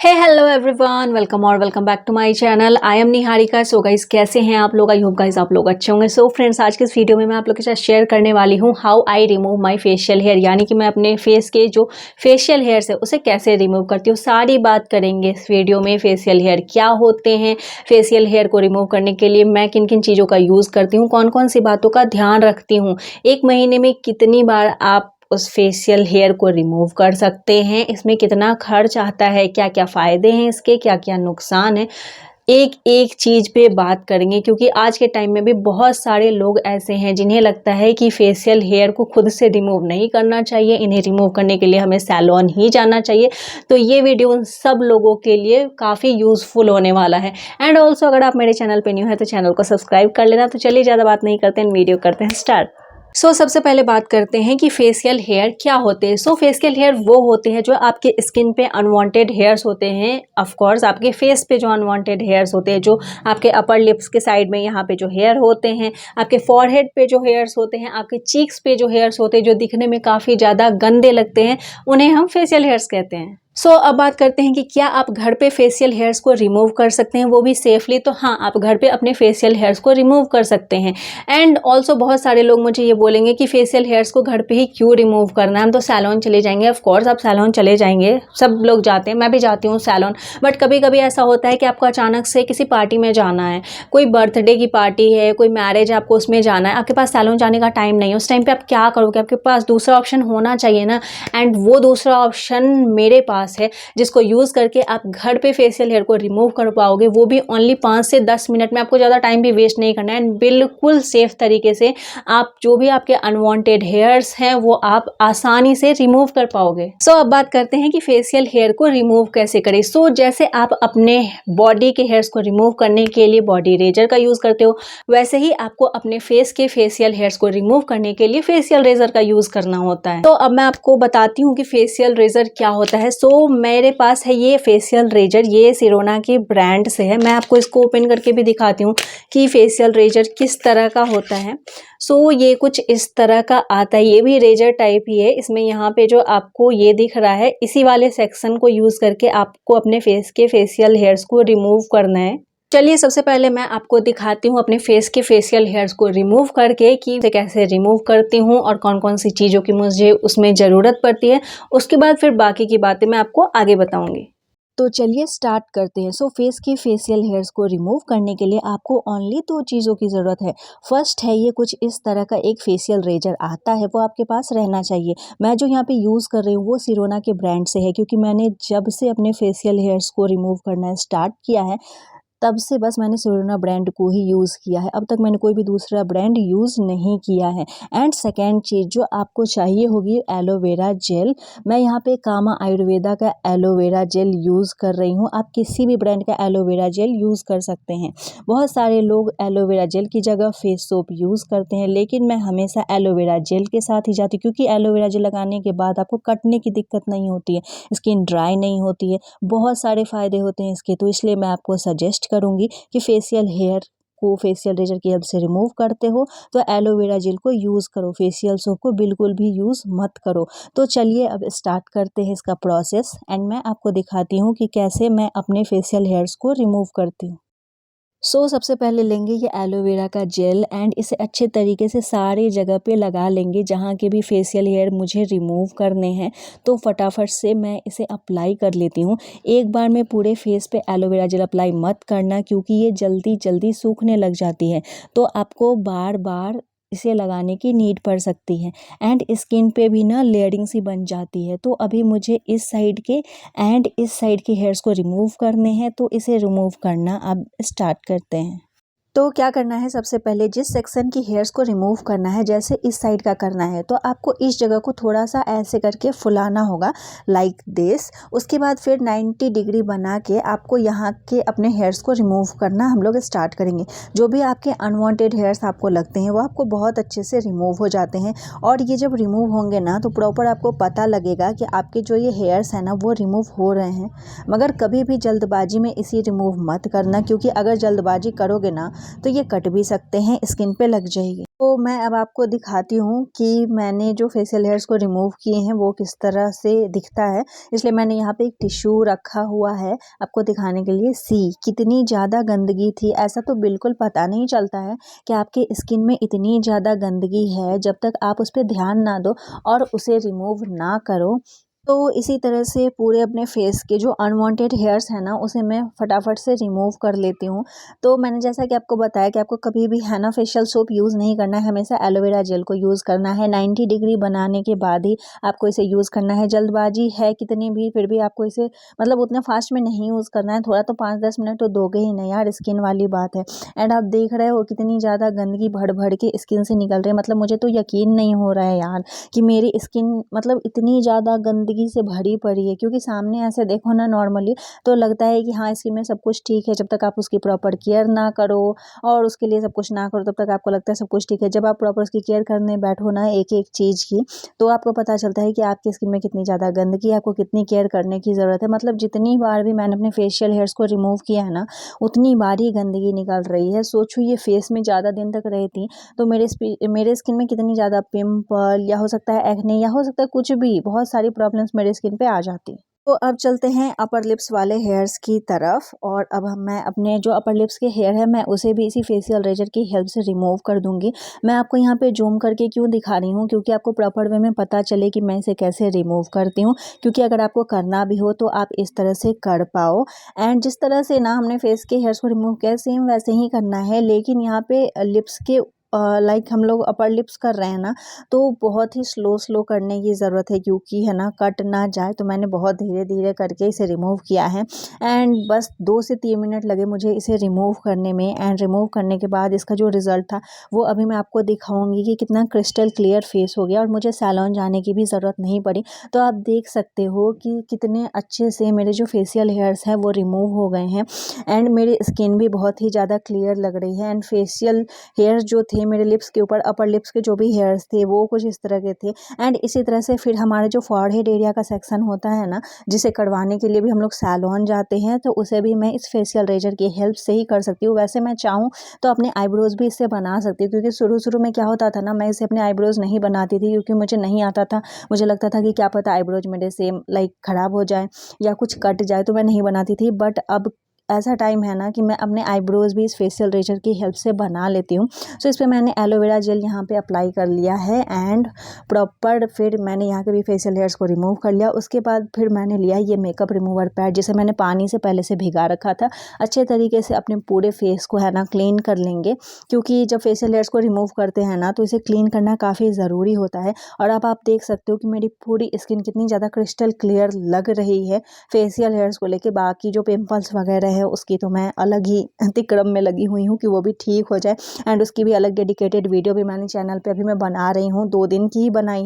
Hello everyone, welcome back to my channel. I am Niharika. So guys, कैसे हैं आप लोग? आई होप गाइस आप लोग अच्छे होंगे। सो फ्रेंड्स, आज के इस वीडियो में मैं आप लोग के साथ शेयर करने वाली हूँ how I remove my facial hair, यानी कि मैं अपने फेस के जो फेशियल हेयर्स है उसे कैसे रिमूव करती हूँ। सारी बात करेंगे इस वीडियो में। फेशियल हेयर क्या होते हैं, फेशियल हेयर को रिमूव करने के लिए मैं किन किन चीज़ों का यूज़ करती हूँ, कौन कौन सी बातों का ध्यान रखती हूँ, एक महीने में कितनी बार आप उस फेशियल हेयर को रिमूव कर सकते हैं, इसमें कितना खर्च आता है, क्या क्या फ़ायदे हैं इसके, क्या क्या नुकसान है, एक एक चीज़ पे बात करेंगे। क्योंकि आज के टाइम में भी बहुत सारे लोग ऐसे हैं जिन्हें लगता है कि फेशियल हेयर को खुद से रिमूव नहीं करना चाहिए, इन्हें रिमूव करने के लिए हमें सैलून ही जाना चाहिए। तो ये वीडियो उन सब लोगों के लिए काफ़ी यूज़फुल होने वाला है। एंड ऑल्सो अगर आप मेरे चैनल पे न्यू है तो चैनल को सब्सक्राइब कर लेना। तो चलिए ज़्यादा बात नहीं करते हैं, वीडियो करते हैं स्टार्ट। सबसे पहले बात करते हैं कि फेशियल हेयर क्या होते हैं। फेशियल हेयर वो होते हैं जो आपके स्किन पे अनवांटेड हेयर्स होते हैं। ऑफ कोर्स आपके फेस पे जो अनवांटेड हेयर्स होते हैं, जो आपके अपर लिप्स के साइड में यहाँ पे जो हेयर होते हैं, आपके फॉरहेड पे जो हेयर्स होते हैं, आपके चीक्स पे जो हेयर्स होते हैं जो दिखने में काफ़ी ज़्यादा गंदे लगते हैं, उन्हें हम फेशियल हेयर्स कहते हैं। अब बात करते हैं कि क्या आप घर पे फेशियल हेयर्स को रिमूव कर सकते हैं, वो भी सेफली। तो हाँ, आप घर पे अपने फेशियल हेयर्स को रिमूव कर सकते हैं। एंड ऑल्सो बहुत सारे लोग मुझे ये बोलेंगे कि फेशियल हेयर्स को घर पे ही क्यों रिमूव करना है, हम तो सैलून चले जाएंगे। ऑफ कोर्स आप सैलून चले जाएंगे, सब लोग जाते हैं, मैं भी जाती हूँ सैलून। बट कभी कभी ऐसा होता है कि आपको अचानक से किसी पार्टी में जाना है, कोई बर्थडे की पार्टी है, कोई मैरिज है, आपको उसमें जाना है, आपके पास सैलून जाने का टाइम नहीं है। उस टाइम पे आप क्या करोगे? आपके पास दूसरा ऑप्शन होना चाहिए ना। एंड वो दूसरा ऑप्शन मेरे पास है, जिसको यूज़ करके आप घर पे फेशियल हेयर को रिमूव कर पाओगे, वो भी ओनली 5 से 10 मिनट में। आपको ज़्यादा टाइम भी वेस्ट नहीं करना है एंड बिल्कुल सेफ तरीके से आप जो भी आपके अनवांटेड हेयर्स हैं वो आप आसानी से रिमूव कर पाओगे। अब बात करते हैं कि फेशियल हेयर को रिमूव कैसे करें। जैसे आप अपने बॉडी के हेयर्स को रिमूव करने के लिए बॉडी रेजर का यूज़ करते हो, वैसे ही आपको अपने फेस के फेशियल हेयर्स को रिमूव करने के लिए फेशियल रेजर का यूज़ करना होता है। अब मैं आपको बताती हूँ कि फेशियल रेजर क्या होता है। मेरे पास है ये फेशियल रेजर, ये सिरोना के ब्रांड से है। मैं आपको इसको ओपन करके भी दिखाती हूँ कि फेशियल रेजर किस तरह का होता है। ये कुछ इस तरह का आता है, ये भी रेजर टाइप ही है। इसमें यहाँ पे जो आपको ये दिख रहा है, इसी वाले सेक्शन को यूज़ करके आपको अपने फेस के फेशियल हेयर्स को रिमूव करना है। चलिए सबसे पहले मैं आपको दिखाती हूँ अपने फेस के फेशियल हेयर्स को रिमूव करके कि इसे कैसे रिमूव करती हूँ और कौन कौन सी चीज़ों की मुझे उसमें ज़रूरत पड़ती है। उसके बाद फिर बाकी की बातें मैं आपको आगे बताऊँगी। तो चलिए स्टार्ट करते हैं। फेस के फेशियल हेयर्स को रिमूव करने के लिए आपको ओनली 2 चीज़ों की ज़रूरत है। फर्स्ट है ये कुछ इस तरह का एक फेशियल रेजर आता है, वो आपके पास रहना चाहिए। मैं जो यहाँ पे यूज़ कर रही हूँ वो सिरोना के ब्रांड से है, क्योंकि मैंने जब से अपने फेशियल हेयर्स को रिमूव करना स्टार्ट किया है तब से बस मैंने सिरोना ब्रांड को ही यूज़ किया है। अब तक मैंने कोई भी दूसरा ब्रांड यूज़ नहीं किया है। एंड सेकेंड चीज़ जो आपको चाहिए होगी, एलोवेरा जेल। मैं यहाँ पे कामा आयुर्वेदा का एलोवेरा जेल यूज़ कर रही हूँ। आप किसी भी ब्रांड का एलोवेरा जेल यूज़ कर सकते हैं। बहुत सारे लोग एलोवेरा जेल की जगह फेस सोप यूज़ करते हैं, लेकिन मैं हमेशा एलोवेरा जेल के साथ ही जाती हूँ, क्योंकि एलोवेरा जेल लगाने के बाद आपको कटने की दिक्कत नहीं होती है, स्किन ड्राई नहीं होती है, बहुत सारे फ़ायदे होते हैं इसके। तो इसलिए मैं आपको सजेस्ट करूंगी कि फेशियल हेयर को फेशियल रेजर की हेल्प से रिमूव करते हो तो एलोवेरा जेल को यूज़ करो, फेशियल सोप को बिल्कुल भी यूज़ मत करो। तो चलिए अब स्टार्ट करते हैं इसका प्रोसेस एंड मैं आपको दिखाती हूँ कि कैसे मैं अपने फेशियल हेयर्स को रिमूव करती हूँ। सबसे पहले लेंगे ये एलोवेरा का जेल एंड इसे अच्छे तरीके से सारी जगह पे लगा लेंगे जहाँ के भी फेशियल हेयर मुझे रिमूव करने हैं। तो फटाफट से मैं इसे अप्लाई कर लेती हूँ। एक बार में पूरे फेस पे एलोवेरा जेल अप्लाई मत करना, क्योंकि ये जल्दी जल्दी सूखने लग जाती है। तो आपको बार बार इसे लगाने की नीड पड़ सकती है एंड स्किन पे भी ना लेयरिंग सी बन जाती है। तो अभी मुझे इस साइड के एंड इस साइड के हेयर्स को रिमूव करने हैं, तो इसे रिमूव करना अब स्टार्ट करते हैं। तो क्या करना है, सबसे पहले जिस सेक्शन की हेयर्स को रिमूव करना है, जैसे इस साइड का करना है, तो आपको इस जगह को थोड़ा सा ऐसे करके फुलाना होगा लाइक दिस। उसके बाद फिर 90 डिग्री बना के आपको यहाँ के अपने हेयर्स को रिमूव करना हम लोग स्टार्ट करेंगे। जो भी आपके अनवांटेड हेयर्स आपको लगते हैं वो आपको बहुत अच्छे से रिमूव हो जाते हैं। और ये जब रिमूव होंगे ना तो प्रॉपर आपको पता लगेगा कि आपके जो ये हेयर्स हैं ना वो रिमूव हो रहे हैं। मगर कभी भी जल्दबाजी में इसे रिमूव मत करना, क्योंकि अगर जल्दबाजी करोगे ना तो ये कट भी सकते हैं, स्किन पे लग जाएगी। तो मैं अब आपको दिखाती हूँ कि मैंने जो फेशियल हेयर्स को रिमूव किए हैं वो किस तरह से दिखता है। इसलिए मैंने यहाँ पे एक टिश्यू रखा हुआ है आपको दिखाने के लिए। कितनी ज़्यादा गंदगी थी, ऐसा तो बिल्कुल पता नहीं चलता है कि आपके स्किन में इतनी ज़्यादा गंदगी है जब तक आप उस पे ध्यान ना दो और उसे रिमूव ना करो। तो इसी तरह से पूरे अपने फेस के जो अनवांटेड हेयर्स हैं ना उसे मैं फटाफट से रिमूव कर लेती हूँ। तो मैंने जैसा कि आपको बताया कि आपको कभी भी है ना फेशियल सोप यूज़ नहीं करना है, हमेशा एलोवेरा जेल को यूज़ करना है। 90 डिग्री बनाने के बाद ही आपको इसे यूज़ करना है। जल्दबाजी है कितनी भी, फिर भी आपको इसे मतलब उतना फास्ट में नहीं यूज़ करना है। थोड़ा तो 5-10 मिनट तो दोगे ही नहीं यार, स्किन वाली बात है। एंड आप देख रहे हो कितनी ज़्यादा गंदगी भड़ के स्किन से निकल रही है। मतलब मुझे तो यकीन नहीं हो रहा है यार कि मेरी स्किन मतलब इतनी ज़्यादा गंदगी से भरी पड़ी है। क्योंकि सामने ऐसे देखो ना नॉर्मली तो लगता है कि हाँ स्किन में सब कुछ ठीक है, जब तक आप उसकी प्रॉपर केयर ना करो और उसके लिए सब कुछ ना करो तब तक आपको लगता है सब कुछ ठीक है। जब आप प्रॉपर उसकी केयर करने बैठो ना एक एक चीज़ की, तो आपको पता चलता है कि आपकी स्किन में कितनी ज़्यादा गंदगी है, आपको कितनी केयर करने की ज़रूरत है। मतलब जितनी बार भी मैंने अपने फेशियल हेयर्स को रिमूव किया है ना उतनी बार ही गंदगी निकल रही है। सोचो ये फेस में ज़्यादा दिन तक रहती तो मेरे स्किन में कितनी ज़्यादा पिंपल या हो सकता है एक्ने या हो सकता है कुछ भी, बहुत सारी प्रॉब्लम्स मेरे स्किन पे आ जाती। तो अब चलते हैं अपर लिप्स वाले हेयर्स की तरफ। और अब मैं अपने जो अपर लिप्स के हेयर है मैं उसे भी इसी फेशियल रेजर की हेल्प से रिमूव कर दूंगी। मैं आपको यहाँ पे जूम करके क्यों दिखा रही हूँ, क्योंकि आपको प्रॉपर वे में पता चले कि मैं इसे कैसे रिमूव करती हूँ। क्योंकि अगर आपको करना भी हो तो आप इस तरह से कर पाओ। एंड जिस तरह से ना हमने फेस के हेयर्स को रिमूव किया सेम वैसे ही करना है, लेकिन यहाँ पे लिप्स के लाइक हम लोग अपर लिप्स कर रहे हैं ना तो बहुत ही स्लो करने की ज़रूरत है, क्योंकि है ना कट ना जाए। तो मैंने बहुत धीरे धीरे करके इसे रिमूव किया है। एंड बस 2 से 3 मिनट लगे मुझे इसे रिमूव करने में। एंड रिमूव करने के बाद इसका जो रिज़ल्ट था वो अभी मैं आपको दिखाऊंगी कि कितना क्रिस्टल क्लियर फेस हो गया और मुझे सैलून जाने की भी ज़रूरत नहीं पड़ी। तो आप देख सकते हो कि कितने अच्छे से मेरे जो फेशियल हेयर्स हैं वो रिमूव हो गए हैं। एंड मेरी स्किन भी बहुत ही ज़्यादा क्लियर लग रही है। एंड फेशियल हेयर्स जो थे मेरे लिप्स के ऊपर, अपर लिप्स के जो भी हेयर्स थे वो कुछ इस तरह के थे। एंड इसी तरह से फिर हमारे जो फॉरहेड एरिया का सेक्शन होता है ना जिसे कटवाने के लिए भी हम लोग सैलून जाते हैं, तो उसे भी मैं इस फेशियल रेजर की हेल्प से ही कर सकती हूँ। वैसे मैं चाहूँ तो अपने आईब्रोज़ भी इससे बना सकती हूँ, क्योंकि शुरू में क्या होता था ना मैं इसे अपने आईब्रोज़ नहीं बनाती थी क्योंकि मुझे नहीं आता था। मुझे लगता था कि क्या पता आईब्रोज मेरे से लाइक ख़राब हो जाए या कुछ कट जाए, तो मैं नहीं बनाती थी। बट अब ऐसा टाइम है ना कि मैं अपने आईब्रोज़ भी इस फेशियल रेजर की हेल्प से बना लेती हूँ। सो इस पे मैंने एलोवेरा जेल यहाँ पे अप्लाई कर लिया है। एंड प्रॉपर फिर मैंने यहाँ के भी फेशियल हेयर्स को रिमूव कर लिया। उसके बाद फिर मैंने लिया ये मेकअप रिमूवर पैड, जिसे मैंने पानी से पहले से भिगा रखा था। अच्छे तरीके से अपने पूरे फेस को है ना क्लीन कर लेंगे, क्योंकि जब फेशियल हेयर्स को रिमूव करते हैं ना तो इसे क्लीन करना काफ़ी ज़रूरी होता है। और अब आप देख सकते हो कि मेरी पूरी स्किन कितनी ज़्यादा क्रिस्टल क्लियर लग रही है फेशियल हेयर्स को लेके। बाकी जो पिंपल्स वगैरह है उसकी तो मैं अलग ही तिक्रम में लगी हुई हूँ कि वो भी ठीक हो जाए। एंड उसकी भी अलग डेडिकेटेड वीडियो भी मैंने चैनल पे अभी मैं बना रही हूँ, 2 दिन की ही बनाई।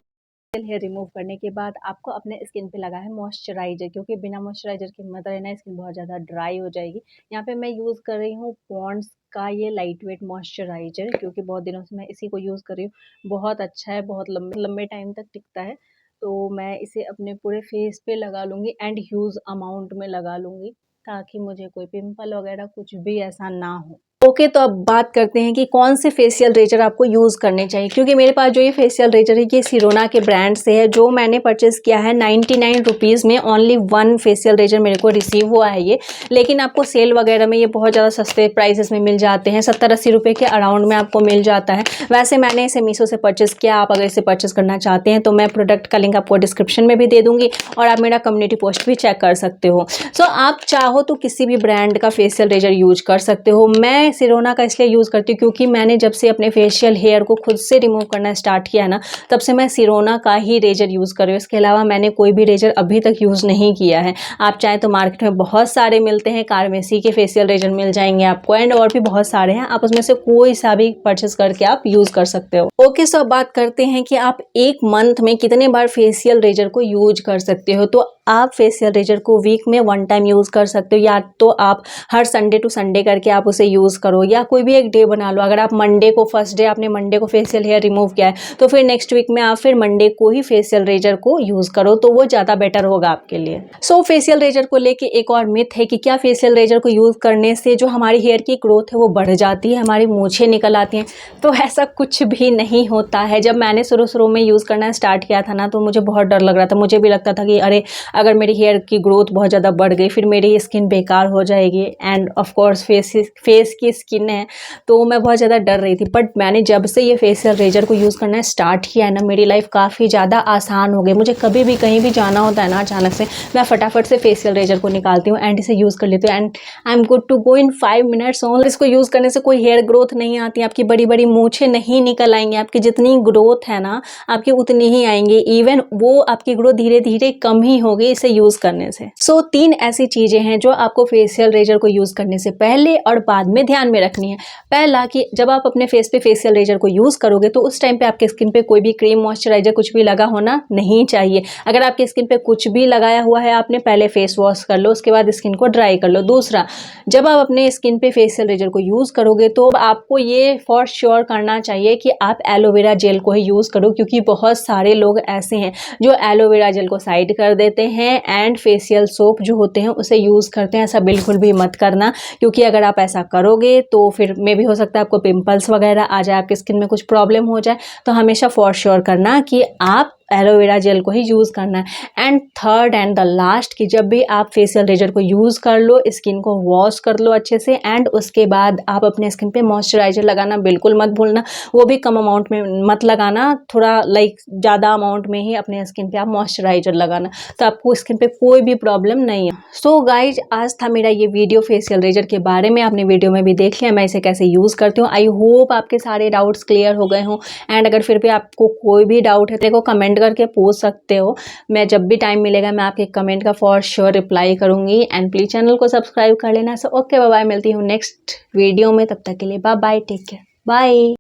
हेयर रिमूव करने के बाद आपको अपने स्किन पे लगा है मॉइस्चराइजर, क्योंकि बिना मॉइस्चराइजर के मत रहना, स्किन बहुत ज़्यादा ड्राई हो जाएगी। यहाँ पे मैं यूज़ कर रही हूँ पॉन्ड्स का ये लाइट वेट मॉइस्चराइजर, क्योंकि बहुत दिनों से मैं इसी को यूज़ कर रही हूँ। बहुत अच्छा है, बहुत लंबे लंबे टाइम तक टिकता है। तो मैं इसे अपने पूरे फेस पे लगा लूँगी एंड ह्यूज अमाउंट में लगा लूँगी, ताकि मुझे कोई पिंपल वगैरह कुछ भी ऐसा ना हो। ओके, तो अब बात करते हैं कि कौन से फेशियल रेजर आपको यूज़ करने चाहिए। क्योंकि मेरे पास जो ये फेशियल रेजर है ये सिरोना के ब्रांड से है, जो मैंने परचेज़ किया है 99 रुपीज़ में। ओनली 1 फेशियल रेजर मेरे को रिसीव हुआ है ये। लेकिन आपको सेल वगैरह में ये बहुत ज़्यादा सस्ते प्राइसेस में मिल जाते हैं, 70-80 रुपये के अराउंड में आपको मिल जाता है। वैसे मैंने इसे मीशो से परचेज़ किया। आप अगर इसे परचेज़ करना चाहते हैं तो मैं प्रोडक्ट का लिंक आपको डिस्क्रिप्शन में भी दे दूँगी और आप मेरा कम्युनिटी पोस्ट भी चेक कर सकते हो। सो आप चाहो तो किसी भी ब्रांड का फेशियल रेजर यूज कर सकते हो। मैं सिरोना का इसलिए यूज़ करती हूँ क्योंकि मैंने जब से अपने फेशियल हेयर को खुद से रिमूव करना स्टार्ट किया ना, तब से मैं सिरोना का ही रेजर यूज़ कर रही हूँ। इसके अलावा मैंने कोई भी रेजर अभी तक यूज़ नहीं किया है। आप चाहें तो मार्केट में बहुत सारे मिलते हैं, कार्मेसी के फेशियल रेजर मिल जाएंगे आपको, एंड और भी बहुत सारे हैं। आप उसमें से कोई सा भी परचेज करके आप यूज़ कर सकते हो। ओके, सो अब बात करते हैं कि आप एक मंथ में कितने बार फेशियल रेजर को यूज कर सकते हो। तो आप फेशियल रेजर को वीक में 1 टाइम यूज़ कर सकते हो, या तो आप हर संडे टू संडे करके आप उसे यूज़ करो, या कोई भी एक डे बना लो। अगर आप मंडे को फर्स्ट डे आपने मंडे को फेशियल हेयर रिमूव किया है तो फिर नेक्स्ट वीक में आप फिर मंडे को ही फेशियल रेजर को यूज़ करो, तो वो ज़्यादा बेटर होगा आपके लिए। सो फेशियल रेजर को लेके एक और मिथ है कि क्या फेशियल रेजर को यूज़ करने से जो हमारी हेयर की ग्रोथ है वो बढ़ जाती है, हमारी मूंछें निकल आती हैं। तो ऐसा कुछ भी नहीं होता है। जब मैंने शुरू में यूज़ करना स्टार्ट किया था ना, तो मुझे बहुत डर लग रहा था। मुझे भी लगता था कि अरे अगर मेरी हेयर की ग्रोथ बहुत ज़्यादा बढ़ गई फिर मेरी स्किन बेकार हो जाएगी, एंड ऑफ कोर्स फेस की स्किन है तो मैं बहुत ज़्यादा डर रही थी। बट मैंने जब से ये फेशियल रेजर को यूज़ करना स्टार्ट किया है ना, मेरी लाइफ काफ़ी ज़्यादा आसान हो गई। मुझे कभी भी कहीं भी जाना होता है ना, अचानक से मैं फटाफट से फेशियल रेजर को निकालती हूँ एंड इसे यूज़ कर लेती हूँ, and I am good to go in 5 minutes only. इसको यूज़ करने से कोई हेयर ग्रोथ नहीं आती, आपकी बड़ी बड़ी मूंछें नहीं निकल आएंगी, आपकी जितनी ग्रोथ है ना आपकी उतनी ही आएंगी। इवन वो आपकी ग्रोथ धीरे धीरे कम ही होगी इसे यूज़ करने से। सो 3 ऐसी चीज़ें हैं जो आपको फेशियल रेजर को यूज़ करने से पहले और बाद में ध्यान में रखनी है। पहला कि जब आप अपने फेस पे फेशियल रेजर को यूज़ करोगे तो उस टाइम पे आपके स्किन पे कोई भी क्रीम, मॉइस्चराइजर कुछ भी लगा होना नहीं चाहिए। अगर आपकी स्किन पे कुछ भी लगाया हुआ है आपने पहले फेस वॉश कर लो, उसके बाद स्किन को ड्राई कर लो। दूसरा, जब आप अपने स्किन पे फेशियल रेजर को यूज़ करोगे तो आपको ये फॉर श्योर करना चाहिए कि आप एलोवेरा जेल को ही यूज़ करो, क्योंकि बहुत सारे लोग ऐसे हैं जो एलोवेरा जेल को साइड कर देते हैं एंड फेशियल सोप जो होते हैं उसे यूज़ करते हैं। ऐसा बिल्कुल भी मत करना, क्योंकि अगर आप ऐसा करोगे तो फिर मे भी हो सकता है आपको पिंपल्स वगैरह आ जाए, आपकी स्किन में कुछ प्रॉब्लम हो जाए। तो हमेशा फॉर श्योर करना कि आप एलोवेरा जेल को ही यूज़ करना है। And third and the last कि जब भी आप फेशियल रेजर को यूज़ कर लो, स्किन को वॉश कर लो अच्छे से, एंड उसके बाद आप अपने स्किन पे मॉइस्चराइजर लगाना बिल्कुल मत भूलना। वो भी कम अमाउंट में मत लगाना, थोड़ा लाइक ज़्यादा अमाउंट में ही अपने स्किन पे आप मॉइस्चराइजर लगाना, तो आपको स्किन पे कोई भी प्रॉब्लम नहीं है। सो गाइज, आज था मेरा ये वीडियो फेशियल रेजर के बारे में। आपने वीडियो में भी देख लिया मैं इसे कैसे यूज़ करती हूँ। आई होप आपके सारे डाउट्स क्लियर हो गए हों, एंड अगर फिर भी आपको कोई भी डाउट है तो देखो कमेंट करके पूछ सकते हो। मैं जब भी टाइम मिलेगा मैं आपके कमेंट का फॉर श्योर रिप्लाई करूंगी। एंड प्लीज चैनल को सब्सक्राइब कर लेना। सो ओके, बाय बाय, मिलती हूँ नेक्स्ट वीडियो में। तब तक के लिए bye bye, take care, bye.